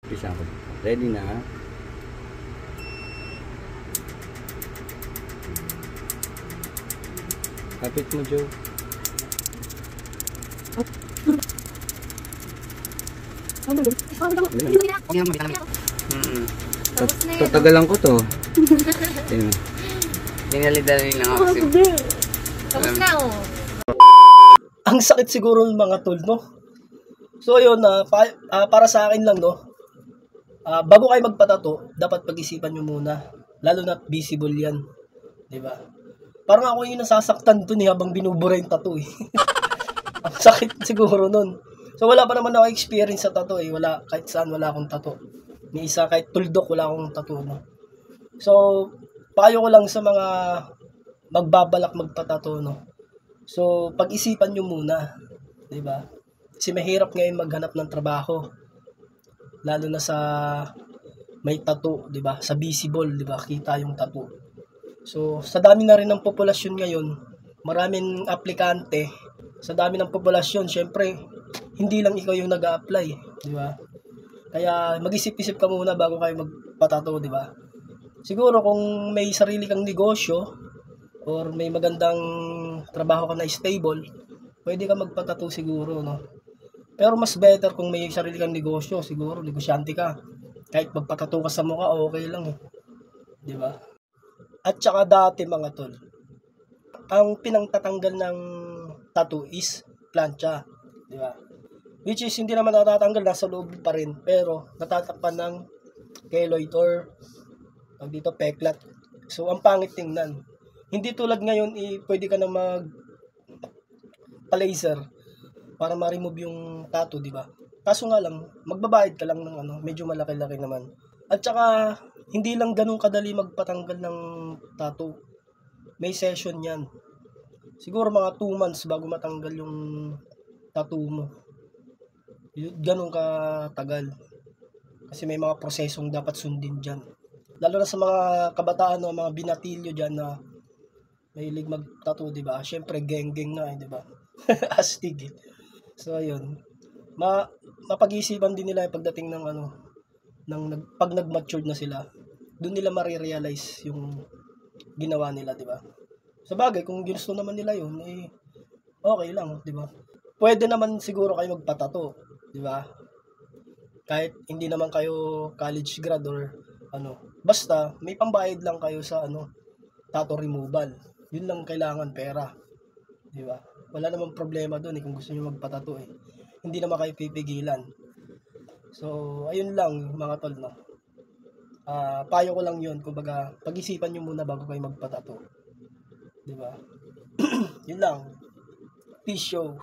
Isa ko. Ready na. Kapit mo, Joe. Tatagalan ko to. Dinali-dali lang ako kasi. Tapos na, oh. Ang sakit siguro ng mga tol, no? So, yun, para sa akin lang, no? Bago kayo magpatato, dapat pag-isipan nyo muna. Lalo na visible yan. Diba? Parang ako yung nasasaktan dun habang binubura yung tattoo eh. Ang sakit siguro nun. So, wala pa naman ako experience sa tattoo eh. Wala, kahit saan wala akong tattoo. May isa, kahit tuldok, wala akong tattoo, no? So, payo ko lang sa mga magbabalak magpatato, no? So, pag-isipan nyo muna, 'di ba? Kasi mahirap ngayon maghanap ng trabaho. Lalo na sa may tattoo, 'di ba? Sa visible, 'di ba? Kita yung tattoo. So, sa dami na rin ng populasyon ngayon, maraming aplikante. Sa dami ng populasyon, syempre, hindi lang ikaw yung nag-a-apply, 'di ba? Kaya mag-isip-isip ka muna bago kayo magpatato, 'di ba? Siguro kung may sarili kang negosyo or may magandang trabaho ka na stable, pwede ka magpatato siguro, no? Pero mas better kung may sarili kang negosyo, siguro negosyante ka. Kahit magpatato ka sa mukha, okay lang eh. 'Di ba? At saka dati mga tol, ang pinangtatanggal ng tattoo is plancha, 'di ba? Which is hindi naman natatanggal, nasa loob pa rin, pero natatakpan ng keloid or dito peklat. So ang pangit tingnan. Hindi tulad ngayon, pwede ka na pa-laser para ma-remove yung tattoo, di ba? Kaso nga lang, magbabayad ka lang ng medyo malaki-laki naman. At saka, hindi lang ganun kadali magpatanggal ng tattoo. May session yan. Siguro mga 2 months bago matanggal yung tattoo mo. Ganun katagal. Kasi may mga prosesong dapat sundin dyan. Lalo na sa mga kabataan, no, mga binatilyo dyan na mahilig mag-tattoo, di ba? Syempre, geng-geng na, di ba? Astig. So, ayun. Mapag-isipan din nila pagdating ng pag nag-matured na sila. Doon nila marirealize yung ginawa nila, di ba? Sa bagay, kung gusto naman nila yun, okay lang, di ba? Pwede naman siguro kayo magpatato, di ba? Kahit hindi naman kayo college grad or basta may pambayad lang kayo sa tattoo removal. Yun lang kailangan, pera. Di ba? Wala namang problema doon kung gusto niyo magpatato eh. Hindi naman kayo pipigilan. So, ayun lang mga tol, no. Payo ko lang yun, kumbaga, pag-isipan niyo muna bago kayo magpatato. Di ba? Yun lang. Peace show.